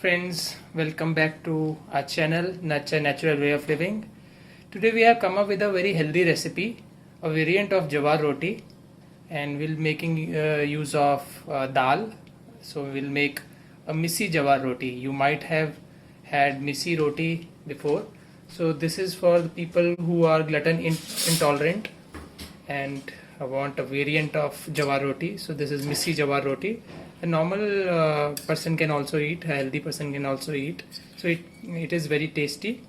friends, welcome back to our channel Natural Way of Living. Today we have come up with a very healthy recipe, a variant of jawar roti, and we'll making use of dal. So we'll make a misi jawar roti. You might have had misi roti before. So this is for the people who are gluten intolerant and want a variant of jawar roti. So this is misi jawar roti. A normal person can also eat, a healthy person can also eat. So it is very tasty.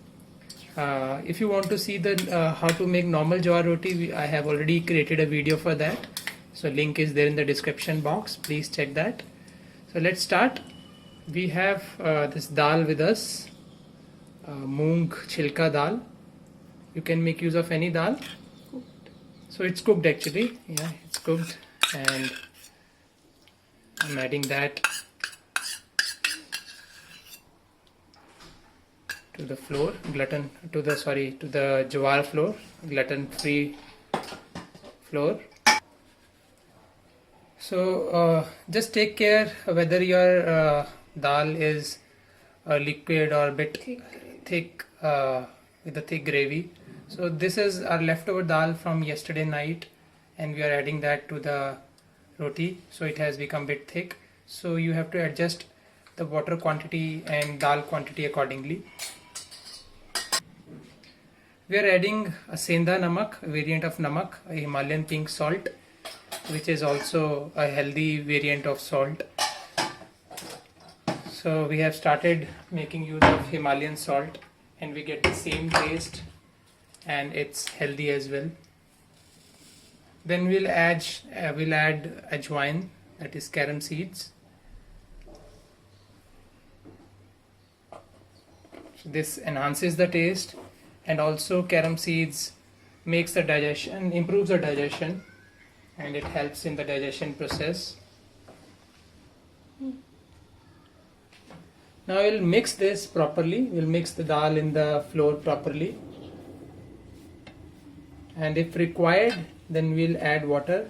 If you want to see the how to make normal jawar roti, I have already created a video for that. So link is there in the description box. Please check that. So let's start. We have this dal with us, moong chilka dal. You can make use of any dal. So it's cooked actually. Yeah, it's cooked, and I'm adding that to the flour, to the jawar flour, gluten-free flour. So just take care whether your dal is liquid or a bit thick with a thick gravy. So this is our leftover dal from yesterday night, and we are adding that to the roti, so it has become a bit thick. So you have to adjust the water quantity and dal quantity accordingly. We are adding a sendha namak, a variant of namak, a Himalayan pink salt, which is also a healthy variant of salt. So we have started making use of Himalayan salt, and we get the same taste, and it's healthy as well. Then we'll add ajwain, that is carom seeds. So this enhances the taste, and also carom seeds makes the digestion, improves the digestion, and it helps in the digestion process. Now we'll mix this properly. We'll mix the dal in the flour properly, and if required, then we'll add water.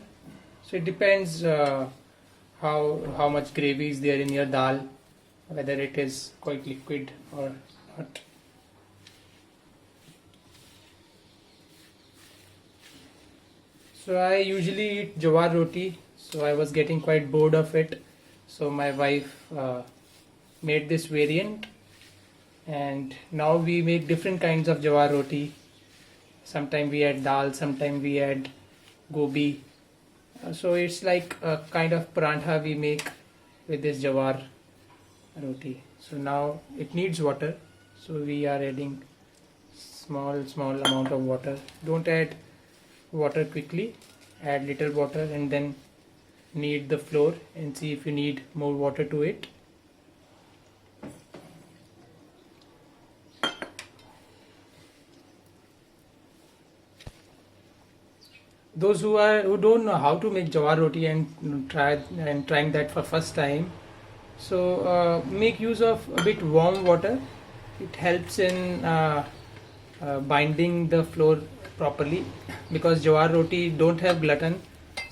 So it depends how much gravy is there in your dal, whether it is quite liquid or not. So I usually eat jawar roti, so I was getting quite bored of it. So my wife made this variant, and now we make different kinds of jawar roti. Sometimes we add dal, sometimes we add gobi. So it's like a kind of parantha we make with this jawar roti. So now it needs water, so we are adding small amount of water. Don't add water quickly, add little water and then knead the flour and see if you need more water to it. Those who don't know how to make jawar roti and trying that for first time, so make use of a bit warm water. It helps in binding the flour properly, because jawar roti don't have gluten,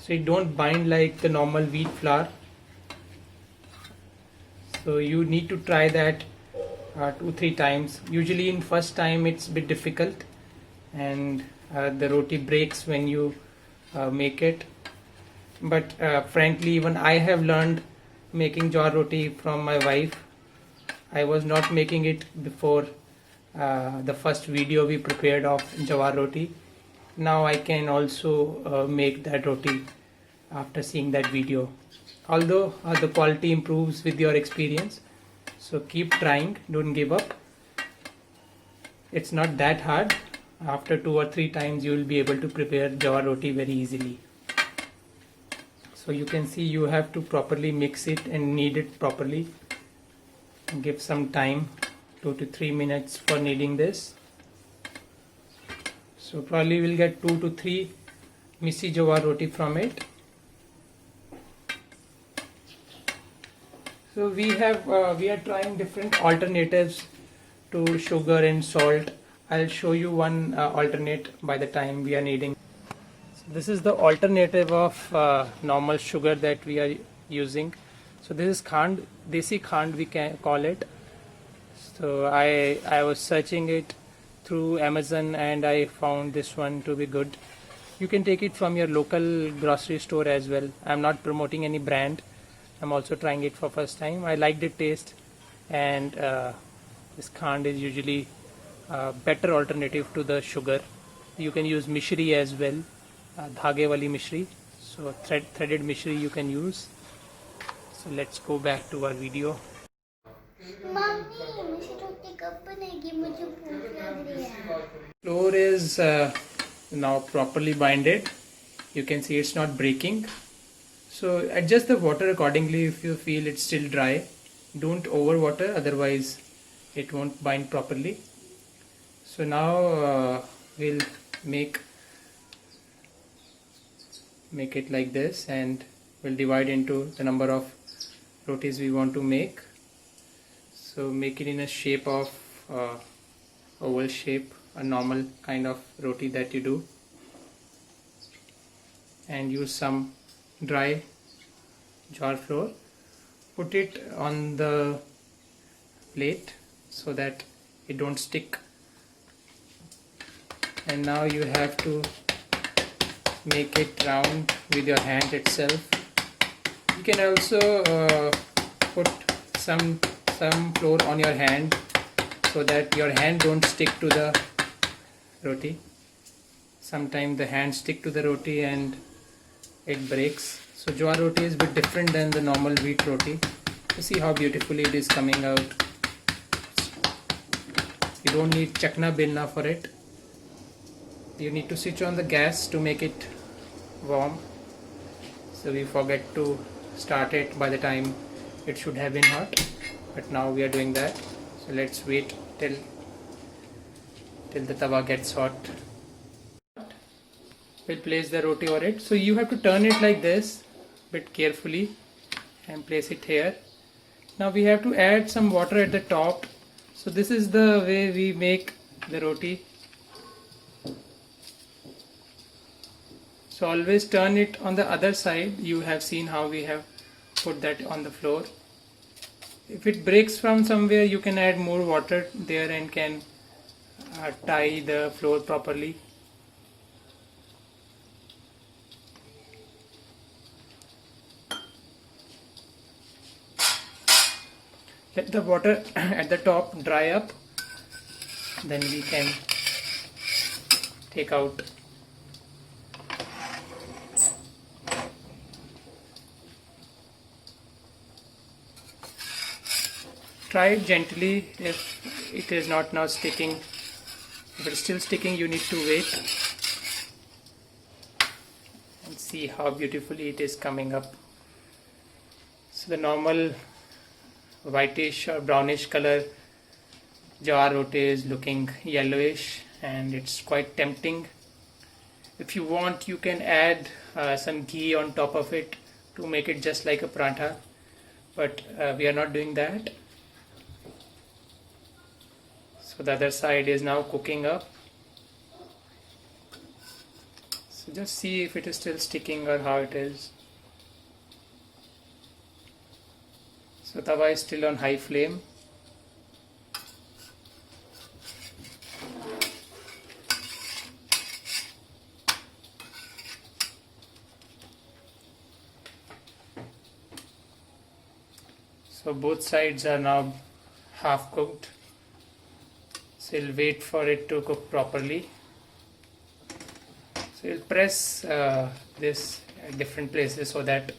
so it don't bind like the normal wheat flour. So you need to try that 2-3 times. Usually in first time it's a bit difficult, and the roti breaks when you make it. But frankly, even I have learned making jawar roti from my wife. I was not making it before the first video we prepared of jawar roti. Now I can also make that roti after seeing that video. Although the quality improves with your experience, so keep trying, don't give up. It's not that hard. After 2 or 3 times you will be able to prepare jawar roti very easily. So you can see you have to properly mix it and knead it properly. Give some time, 2 to 3 minutes for kneading this. So probably we'll get 2 to 3 misi jawar roti from it. So we are trying different alternatives to sugar and salt. I'll show you one alternate by the time we are kneading. So this is the alternative of normal sugar that we are using. So this is khand, desi khand we can call it. So I was searching it through Amazon and I found this one to be good. You can take it from your local grocery store as well. I'm not promoting any brand. I'm also trying it for first time. I like the taste, and this khand is usually a better alternative to the sugar. You can use mishri as well, dhage wali mishri. So threaded mishri you can use. So let's go back to our video. Mummy मुझे रोटी कब बनेगी मुझे भूख लग रही है Flour is now properly binded. You can see it's not breaking. So adjust the water accordingly if you feel it's still dry. Don't over water, otherwise it won't bind properly. So now we'll make it like this, and we'll divide into the number of rotis we want to make. So make it in a shape of oval shape, a normal kind of roti that you do, and use some dry jowar flour. Put it on the plate so that it don't stick, and now you have to make it round with your hand itself. You can also put some flour on your hand so that your hand don't stick to the roti. Sometimes the hand stick to the roti and it breaks. So jowar roti is a bit different than the normal wheat roti. You see how beautifully it is coming out. You don't need chakna belna for it. You need to switch on the gas to make it warm. So we forget to start it by the time it should have been hot. But now we are doing that. So let's wait till the tawa gets hot. We'll place the roti over it. So you have to turn it like this, bit carefully, and place it here. Now we have to add some water at the top. So this is the way we make the roti. So always turn it on the other side. You have seen how we have put that on the floor. If it breaks from somewhere, you can add more water there and can tie the flour properly. Let the water at the top dry up, then we can take out. Try it gently if it is not now sticking. If it's still sticking, you need to wait and see how beautifully it is coming up. So the normal whitish or brownish color jowar roti is looking yellowish, and it's quite tempting. If you want, you can add some ghee on top of it to make it just like a paratha, but we are not doing that. So the other side is now cooking up. So just see if it is still sticking or how it is. So tawa is still on high flame. So both sides are now half cooked. So you'll wait for it to cook properly. So you'll press this at different places so that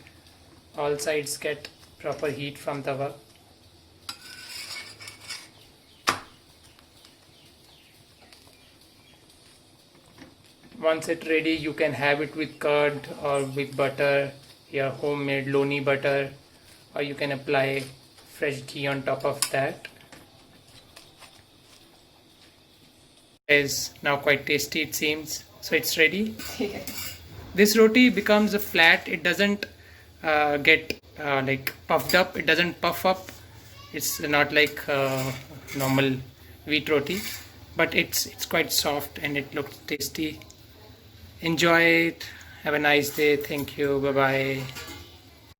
all sides get proper heat from tawa. Once it's ready, you can have it with curd or with butter, your homemade loni butter, or you can apply fresh ghee on top of that. Is now quite tasty, it seems. So it's ready. This roti becomes a flat. It doesn't get like puffed up. It doesn't puff up. It's not like normal wheat roti, but it's quite soft and it looks tasty. Enjoy it. Have a nice day. Thank you. Bye bye.